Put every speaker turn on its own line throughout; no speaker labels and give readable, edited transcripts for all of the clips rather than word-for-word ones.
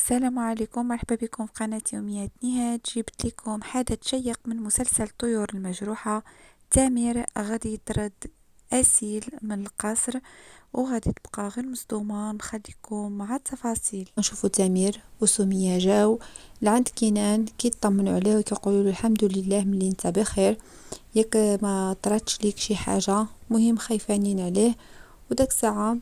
السلام عليكم، مرحبا بكم في قناة يوميات نهاد. جبت لكم حدث شيق من مسلسل طيور المجروحة. تامر غادي يطرد أسيل من القصر وغادي تبقى غير مصدومة. نخليكم مع التفاصيل.
نشوفو تامر وسمية جاو لعند كينان كيطمنوا عليه وكيقولوا له الحمد لله ملي انت بخير، ياك ما طراتش ليك شي حاجه مهم خايفانين عليه. وداك الساعه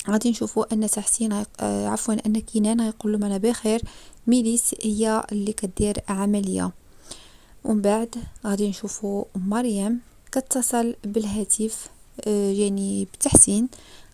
غادي نشوفوا ان تحسين عفوا ان كينان غيقول لهم انا بخير، ميليس هي اللي كدير عمليه. ومن بعد غادي نشوفوا مريم كتصل بالهاتف، يعني بتحسين.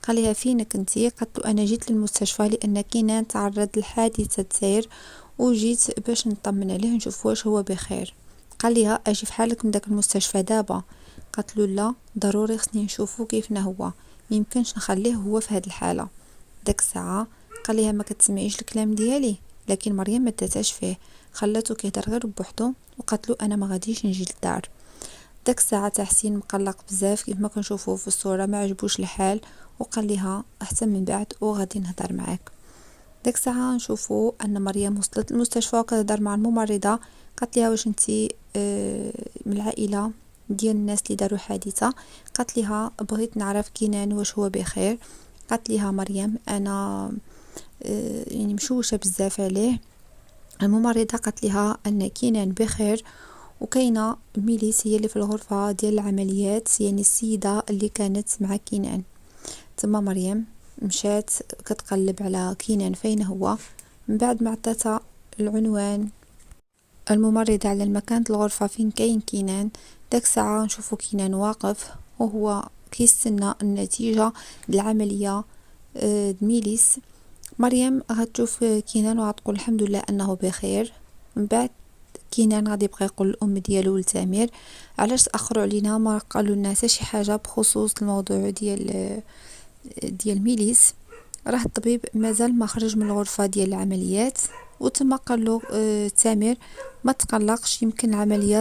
قال لها فين كنتي؟ قالت له انا جيت للمستشفى لان كينان تعرض لحادثه سير وجيت باش نطمن عليه نشوف واش هو بخير. قال لها اجي في حالك من داك المستشفى دابا؟ قالت له لا، ضروري خصني نشوفو كيفنا هو، ميمكنش نخليه هو في هاد الحاله. داك الساعه قال لها ما كتسمعيش الكلام ديالي، لكن مريم ما داتاش فيه، خلاتو كيهضر غير بوحدو وقالت له انا ما غاديش نجي للدار. داك الساعه تحسين مقلق بزاف كيف ما كنشوفوه في الصوره، ما عجبوش الحال وقال لها احسن من بعد وغادي نهضر معاك. داك الساعه نشوفو ان مريم وصلت للمستشفى وكتهضر مع الممرضه. قالت لها واش انتي من العائله ديال الناس اللي داروا حادثه؟ قالت لها بغيت نعرف كينان واش هو بخير. قالت لها مريم انا يعني مشوشه بزاف عليه. الممرضه قالت لها ان كينان بخير، وكاينه ميليس هي اللي في الغرفه ديال العمليات، يعني السيده اللي كانت مع كينان. تما مريم مشات كتقلب على كينان فين هو. من بعد ما عطاتها العنوان الممرضة على المكان الغرفة فين كاين كينان، داك الساعة نشوفو كينان واقف وهو كيستنى النتيجة العملية ميليس. مريم غتشوف كينان وغتقول الحمد لله انه بخير. من بعد كينان غادي يبقى يقول الام ديالو لتامر علاش تاخروا علينا، ما قالوا لنا حتى شي حاجه بخصوص الموضوع ديال ميليس. راه الطبيب مازال ما خرج من الغرفه ديال العمليات. وتما قال له تامر ما تقلقش، يمكن العمليه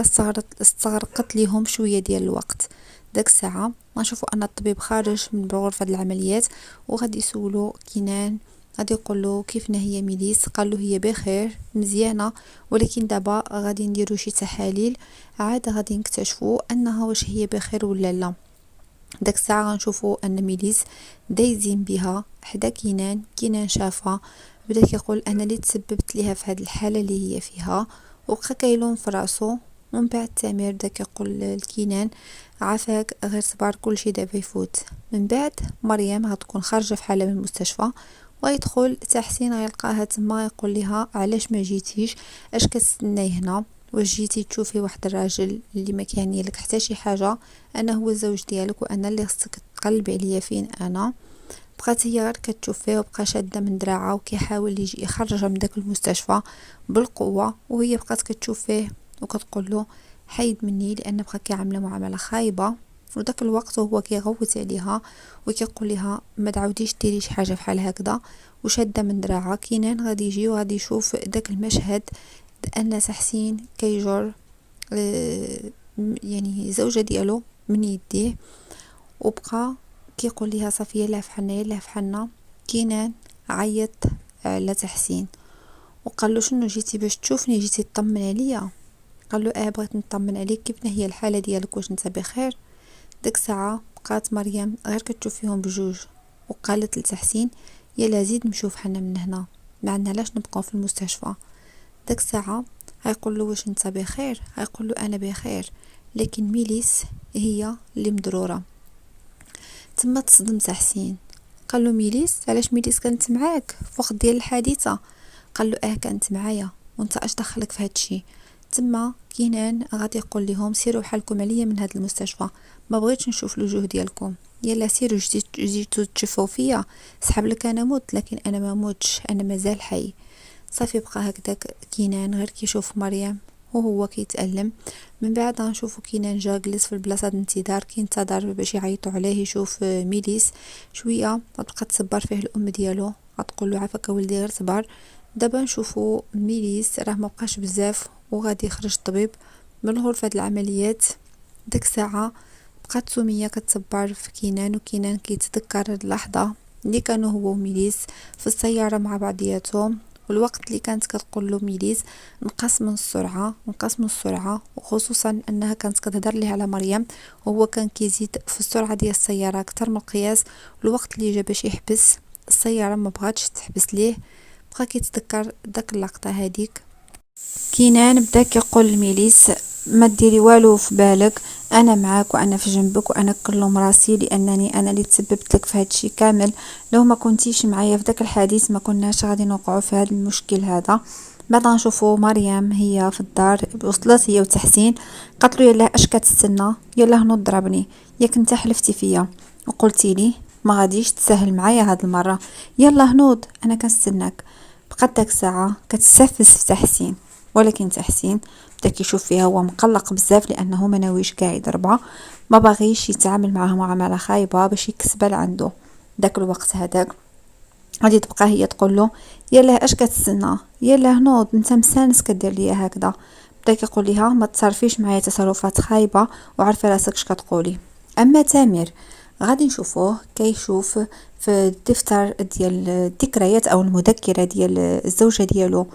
استغرقت ليهم شويه ديال الوقت. داك الساعه غنشوفوا ان الطبيب خارج من غرفه العمليات وغادي يسولو كينان. غادي يقول له كيف هي ميليس؟ قال له هي بخير مزيانه، ولكن دابا غادي نديرو شي تحاليل عاد غادي نكتشفوا انها واش هي بخير ولا لا. داك الساعه غنشوفوا ان ميليس دايزين بها حدا كينان شافها، بدا كيقول انا اللي تسببت ليها في هذه الحاله اللي هي فيها، وبقى كيلوم في راسو. ومن بعد تامر بدا كيقول لكينان عافاك غير صبر كلشي دابا يفوت. من بعد مريم غتكون خارجه في حاله من المستشفى ويدخل تحسين غيلقاها تما، يقول لها علاش ما جيتيش؟ اش كتستناي هنا؟ واش جيتي تشوفي واحد الراجل اللي ما كيعني لك حتى شي حاجه؟ انا هو الزوج ديالك وانا اللي خصك تقلبي عليا فين انا. بقات هي غير كتشوف فيه وبقى شاده من دراعها وكيحاول يجي يخرجها من داك المستشفى بالقوه، وهي بقات كتشوف فيه وكتقول له حيد مني لان بقى كيعاملها معامله خايبه. وداك الوقت هو كيغوت عليها وكيقول لها ما تعاوديش ديري شي حاجه بحال هكذا، وشاده من دراعها. كينان غادي يجي وغادي يشوف داك المشهد ان تحسين كيجر يعني زوجة ديالو من يديه، وبقى كيقول ليها صافيه لا فحالنا يلا فحالنا. كينان عيط على تحسين وقال له شنو جيتي باش تشوفني؟ جيتي تطمن عليا؟ قال له بغيت نطمن عليك كيف هي الحاله ديالك واش انت بخير. ديك الساعه بقات مريم غير كتشوف فيهم بجوج وقالت لتحسين يلا زيد نمشيو فحالنا من هنا، ما عندنا علاش نبقاو في المستشفى. داك الساعه هيقول له واش انت بخير؟ هيقول له انا بخير، لكن ميليس هي اللي مضروره. تما تصدم تحسين، قال له ميليس؟ علاش ميليس كانت معاك في وقت ديال الحادثه؟ قال له كانت معايا، وانت اش دخلك في هادشي؟ تما كينان غادي يقول لهم سيروا حالكم عليا من هاد المستشفى، ما بغيتش نشوف الوجوه ديالكم، يلا سيروا جيتو تشوفوا فيا، سحب لك انا موت لكن انا ما موتش، انا مازال حي. صافي بقى هكداك كينان غير كيشوف مريم وهو كيتألم. من بعد غنشوفو كينان جا جلس في البلاصه د الانتظار كينتظر باش يعيطوا عليه يشوف ميليس. شويه غتبقى تصبر فيه الام ديالو غتقول له عافاك ولدي غير صبر. دابا نشوفو ميليس راه ما بقاش بزاف وغادي يخرج الطبيب من غرفه العمليات. ديك الساعه بقات سمية كتصبر في كينان، وكينان كيتذكر اللحظه اللي كانوا هو وميليس في السياره مع بعضياتهم والوقت اللي كانت كتقول له ميليس نقص من السرعه، وخصوصا انها كانت كتهضر ليه على مريم، وهو كان كيزيد في السرعه ديال السياره اكثر من القياس. الوقت اللي جا باش يحبس السياره ما بغاتش تحبس ليه، بقى كيتذكر داك اللقطه هذيك. كينان بدا كيقول لميليس ما ديري والو في بالك، انا معاك وانا في جنبك وانا كنلوم راسي لانني انا اللي تسببت لك في هادشي كامل. لو ما كنتيش معايا في داك الحديث ما كناش غادي نوقعوا في هذا المشكل هذا. بعد غنشوفوا مريم هي في الدار، وصلت هي وتحسين، قالت له يلاه اش كتستنى، يلاه نوض ضربني، ياك انت حلفتي فيا وقلتي لي ما غاديش تسهل معايا هاد المره، يلا هنوض انا كنستناك. بقات داك الساعه كتستفز في تحسين، ولكن تحسين بدا كيشوف فيها هو مقلق بزاف لانه ما ناويش كاع يضربها، ما باغيش يتعامل معها معامله خايبه باش يكسبها لعندو. داك الوقت هذاك غادي تبقى هي تقول له يلا اش كتستنى، يلا نوض انت مسانس كدير ليا هكذا. بدا كيقول لها ما تصرفيش معايا تصرفات خايبه وعارفه راسك اش كتقولي. اما تامر غادي نشوفوه كيشوف في الدفتر ديال الذكريات او المذكره ديال الزوجه ديالو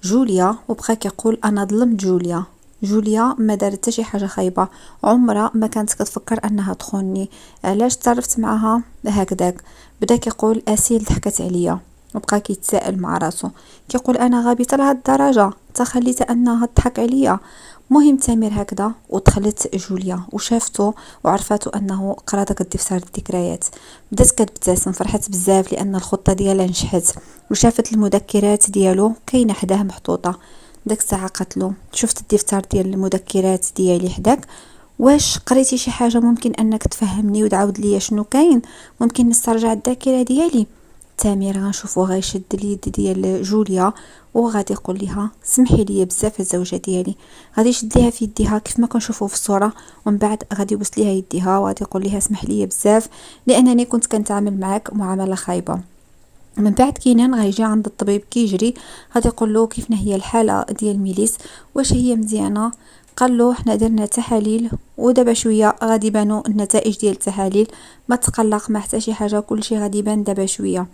جوليا، وبقى كيقول انا ظلمت جوليا. جوليا ما دارت حتى شي حاجه خايبه، عمرها ما كانت كتفكر انها تخوني، علاش تصرفت معها هكذاك. بدا كيقول اسيل ضحكت عليا، وبقى كيتساءل مع راسو كيقول انا غبيت لهاد الدرجه تخليت انها تضحك عليا. مهم تامر هكذا ودخلت جوليا وشافته وعرفته انه قرا داك الدفتر الذكريات، بدات كتبتسم، فرحت بزاف لان الخطه ديالها نجحت، وشافت المذكرات ديالو كاينه حداه محطوطه. داك الساعه قالت شفت الدفتر ديال المذكرات ديالي حداك، واش قريتي شي حاجه ممكن انك تفهمني وتعاود ليا شنو كاين، ممكن نسترجع الذاكره ديالي. تامر غنشوفو غيشد اليد ديال جوليا وغادي يقول لها سمحي لي بزاف الزوجه ديالي، غادي يشد ليها في يديها كيف ما كنشوفو في الصوره، ومن بعد غادي يبوس ليها يديها وغادي يقول لها اسمح لي بزاف لانني كنت كنتعامل معاك معامله خايبه. من بعد كينان غيجي عند الطبيب كيجري، غادي يقول له كيفنا هي الحاله ديال ميليس، واش هي مزيانه. قال له حنا درنا تحاليل ودابا شويه غادي يبانوا النتائج ديال التحاليل، ما تقلق ما حتى شي حاجه كلشي غادي يبان دابا شويه.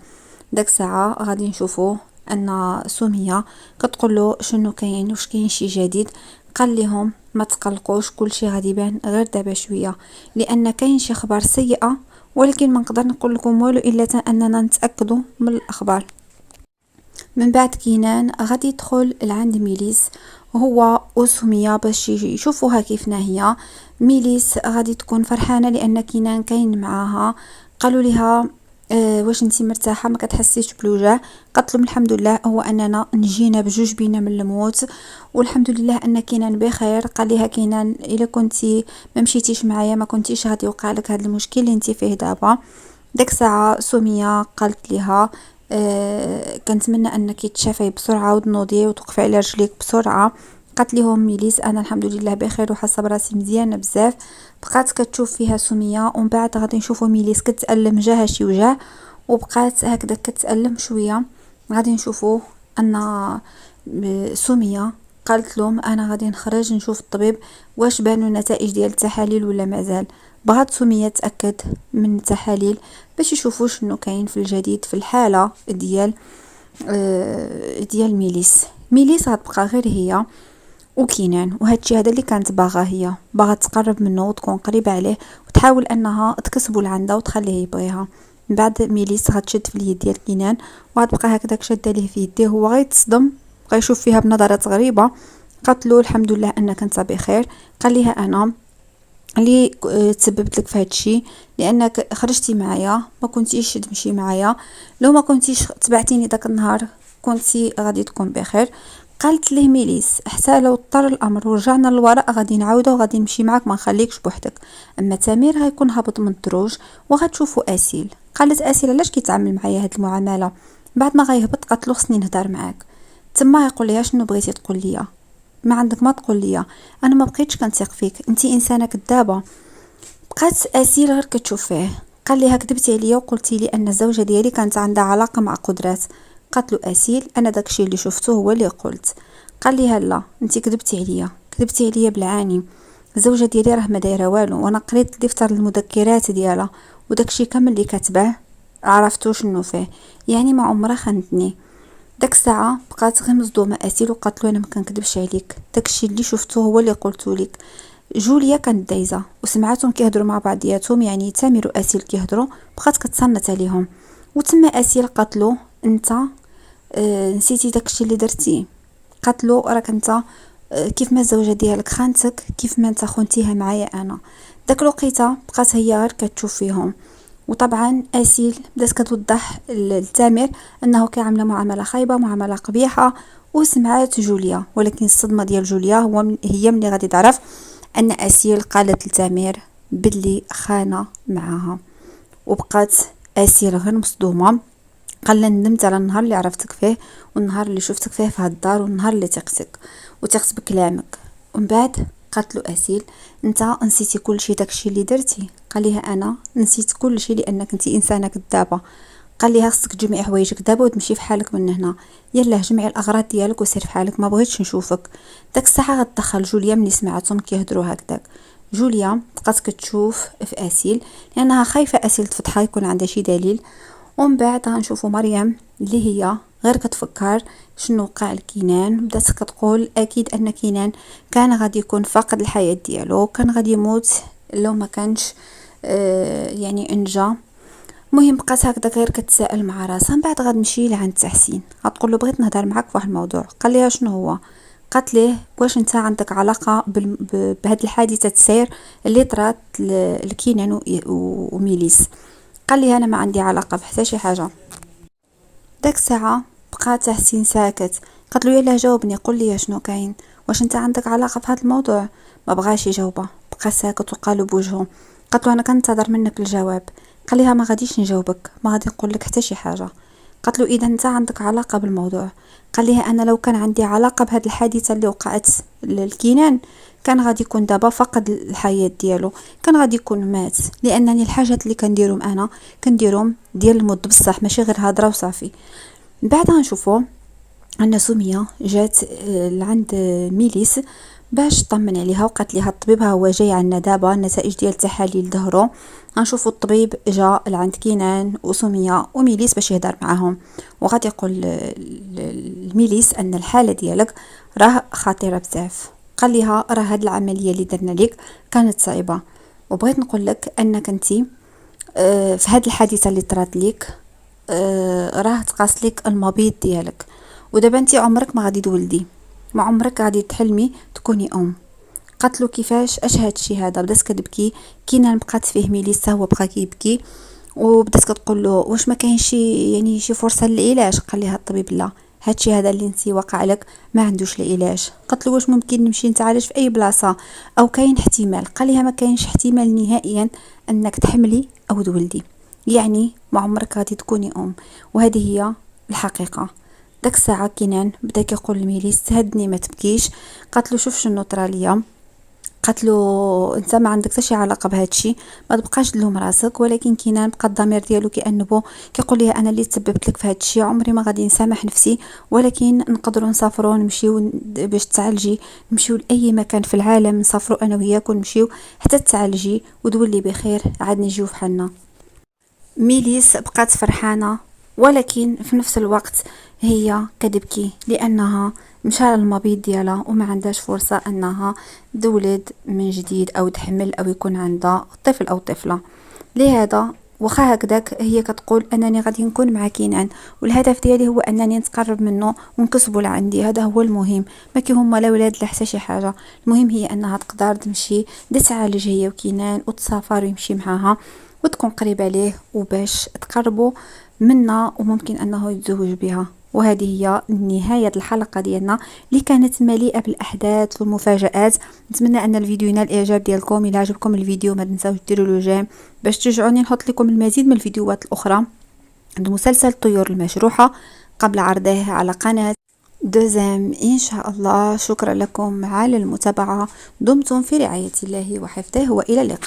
داك الساعه غادي نشوفوا ان سميه كتقول له شنو كاين واش كاين شي جديد. قال لهم ما تقلقوش كلشي غادي يبان غير دابا شويه، لان كاين شي اخبار سيئه ولكن ما نقدر نقول لكم والو الا اننا نتاكدوا من الاخبار. من بعد كينان غادي يدخل لعند ميليس هو وسمية باش يشوفوها كيفنا هي. ميليس غادي تكون فرحانه لان كينان كاين معاها. قالوا لها واش انتي مرتاحه ما كتحسيش بلوجع. قالت لهم الحمد لله هو اننا نجينا بجوج بينا من الموت والحمد لله ان كينان بخير. قال لها كينان الا كنتي ما مشيتيش معايا ما كنتيش غادي يوقع لك هذا المشكل اللي انتي فيه دابا. ديك ساعه سميه قالت لها كنتمنى انك تشافي بسرعه وتنوضي وتوقفي على رجليك بسرعه. قالت لهم ميليس انا الحمد لله بخير وحاسه براسي مزيانه بزاف. بقات كتشوف فيها سميه ومن بعد غادي نشوفوا ميليس كتالم جاها شي وجع وبقات هكذا كتالم شويه. غادي نشوفوا ان سميه قالت لهم انا غادي نخرج نشوف الطبيب واش بانوا النتائج ديال التحاليل ولا مازال. بغات سميه تاكد من التحاليل باش يشوفوا شنو كاين في الجديد في الحاله ديال ميليس غتبقى غير هي وكينان، وهادشي هذا اللي كانت باغا، هي باغا تقرب منه وتكون قريبه عليه وتحاول انها تكسبه لعندها وتخليه يبغيها. من بعد ميليس غتشد في اليد ديال كينان وغتبقى هكذاك شاده ليه في يديه، هو غيتصدم غيشوف فيها بنظرات غريبه. قالت له الحمد لله انك انت بخير. قال لها انا اللي تسببت لك في هادشي لانك خرجتي معايا ما كنتيش تمشي معايا، لو ما كنتيش تبعتيني داك النهار كنتي غادي تكون بخير. قالت له ميليس حتى لو اضطر الامر ورجعنا للوراء غادي نعاودو وغادي نمشي معاك ما نخليكش بوحدك. اما تامر غيكون هابط من الدروج وغتشوفوا اسيل. قالت اسيل علاش كيتعامل معايا هاد المعامله. بعد ما غيهبط قالت له خصني نهضر معاك. تما يقول لها شنو بغيتي تقول ليا، ما عندك ما تقول ليا، انا ما بقيتش كنثق فيك انتي انسانه كذابه. بقات اسيل غير كتشوف فيه. قال لها كذبتي عليا وقلتي لي ان الزوجه ديالي كانت عندها علاقه مع قدرات. قالت له اسيل انا داكشي اللي شفته هو اللي قلت. قال لها لا انتي كذبتي عليا بالعاني، الزوجه ديالي راه ما دايره والو وانا قريت دفتر المذكرات ديالها وداكشي كامل اللي كاتباه عرفتو شنو فيه، يعني ما عمرها خانتني. داك الساعه بقات غير مصدومه اسيل وقالت له انا ما كنكذبش عليك، داكشي اللي شفته هو اللي قلته لك. جوليا كانت دايزه وسمعتهم كيهضروا مع بعضياتهم، يعني تامر واسيل كيهضروا، بقات كتصنت عليهم. وتما اسيل قالت له انت نسيتي داكشي اللي درتي. قالت له راك انت كيف ما الزوجه ديالك خانتك كيف ما انت خنتيها معايا انا. داك الوقيته بقات هي غير كتشوف فيهم. وطبعا اسيل بدات كتوضح لتامر انه كيعامله معامله خايبه، معامله قبيحه. وسمعات جوليا، ولكن الصدمه ديال جوليا هي ملي غادي تعرف ان اسيل قالت لتامر باللي خانه معاها. وبقات اسيل غير مصدومه. قال لها ندمت على النهار اللي عرفتك فيه، والنهار اللي شفتك فيه في هاد الدار، والنهار اللي ثقتك وثقت بكلامك. ومن بعد قالت له اسيل انت نسيتي كل شيء داكشي اللي درتي. قال لها انا نسيت كل شيء لانك انت انسانه كذابه. قال لها خصك تجمعي حوايجك دابا وتمشي في حالك من هنا، يلا جمعي الاغراض ديالك وسير في حالك، ما بغيتش نشوفك. داك الساعه غتدخل جوليا ملي سمعتهم كيهضروا هكذاك. جوليا بقات كتشوف في اسيل لانها خايفه اسيل تفتحها يكون عندها شي دليل. ومن بعد غنشوفوا مريم اللي هي غير كتفكر شنو وقع لكينان. بدات كتقول اكيد ان كينان كان غادي يكون فاقد الحياه ديالو، كان غادي يموت لو ما كانش يعني انجا. مهم بقات هكذا غير كتسائل مع راسها. من بعد غتمشي لعند تحسين غتقول له بغيت نهضر معاك في واحد الموضوع. قال لها شنو هو؟ قالت ليه واش انت عندك علاقه بهاد الحادثه السير اللي طرات لكينان وميليس؟ قال لي انا ما عندي علاقه بحتى شي حاجه. داك الساعه بقى تحسين ساكت. قالت له يلا جاوبني، قول لي شنو كاين، واش انت عندك علاقه بهذا الموضوع؟ ما بغاش يجاوبها، بقى ساكت وقالب بوجهه. قالت له انا كنتظر منك الجواب. قال لها ما غاديش نجاوبك، ما غادي نقول لك حتى شي حاجه. قالت له اذا انت عندك علاقه بالموضوع. قال لها انا لو كان عندي علاقه بهذه الحادثه اللي وقعت للكينان كان غادي يكون دابا فقد الحياه ديالو، كان غادي يكون مات. لانني الحاجات اللي كنديرهم انا كنديرهم ديال المد بصح، ماشي غير هضره وصافي. من بعد غنشوفوا ان سميه جات لعند ميليس باش طمن عليها وقالت لها الطبيب ها هو جاي عندنا دابا، النتائج ديال التحاليل ظهروا. غنشوفوا الطبيب جا لعند كينان وسميه وميليس باش يهضر معاهم، وغادي يقول لميليس ان الحاله ديالك راه خطيره بزاف. قال لها راه هاد العمليه اللي درنا لك كانت صعيبه، وبغيت نقول لك انك انتي في هاد الحادثه اللي طرات ليك راه تقاس لك المبيض ديالك، ودابا انتي عمرك ما غادي تولدي، ما عمرك غادي تحلمي تكوني ام. قالت له كيفاش اش هادشي هذا؟ بدات كتبكي. كينان بقات فيه ميليسا هو بقى كيبكي، وبدات كتقول له واش ما كاينش شي يعني شي فرصه للعلاج؟ قال لها الطبيب لا، هادشي هذا اللي انتي واقع لك ما عندوش العلاج. قالت له واش ممكن نمشي نتعالج في اي بلاصه او كاين احتمال؟ قال لها ما كاينش احتمال نهائيا انك تحملي او تولدي، يعني ما عمرك غادي تكوني ام، وهذه هي الحقيقه. داك الساعه كينان بدا كيقول لميليس تهدني ما تبكيش. قالت له شوف شنو طرا ليا. قالت له انت ما عندك حتى شي علاقه بهذا الشيء، ما تبقاش تلوم راسك. ولكن كينان بقى الضمير ديالو كانبو كيقول لها انا اللي تسببت لك في هذا الشيء، عمري ما غادي نسامح نفسي، ولكن نقدروا نسافروا نمشيو باش تعالجي، نمشيو لاي مكان في العالم، نسافروا انا وياك ونمشيو حتى تعالجي وتولي بخير، عاد نجيو فحالنا. ميليس بقات فرحانه، ولكن في نفس الوقت هي كتبكي لانها مشى المبيض ديالها وما عندهاش فرصه انها تولد من جديد او تحمل او يكون عندها طفل او طفله. لهذا واخا هكذاك هي كتقول انني غادي نكون مع كينان، والهدف ديالي هو انني نتقرب منه ونكسبه لعندي، هذا هو المهم. ما كيهما لا ولاد لا حتى شي حاجه، المهم هي انها تقدر تمشي تعالج هي وكينان وتسافر ويمشي معاها وتكون قريبه ليه وباش تقربوا منا وممكن انه يتزوج بها. وهذه هي نهاية الحلقة ديالنا اللي كانت مليئة بالأحداث والمفاجآت. نتمنى أن الفيديو ينال الإعجاب ديالكم. إلا عجبكم الفيديو ما تنساوش ديروا له جيم باش تشجعوني نحط لكم المزيد من الفيديوهات الأخرى عند مسلسل الطيور المجروحة قبل عرضه على قناة دوزام إن شاء الله. شكرا لكم على المتابعة، دمتم في رعاية الله وحفظه، وإلى اللقاء.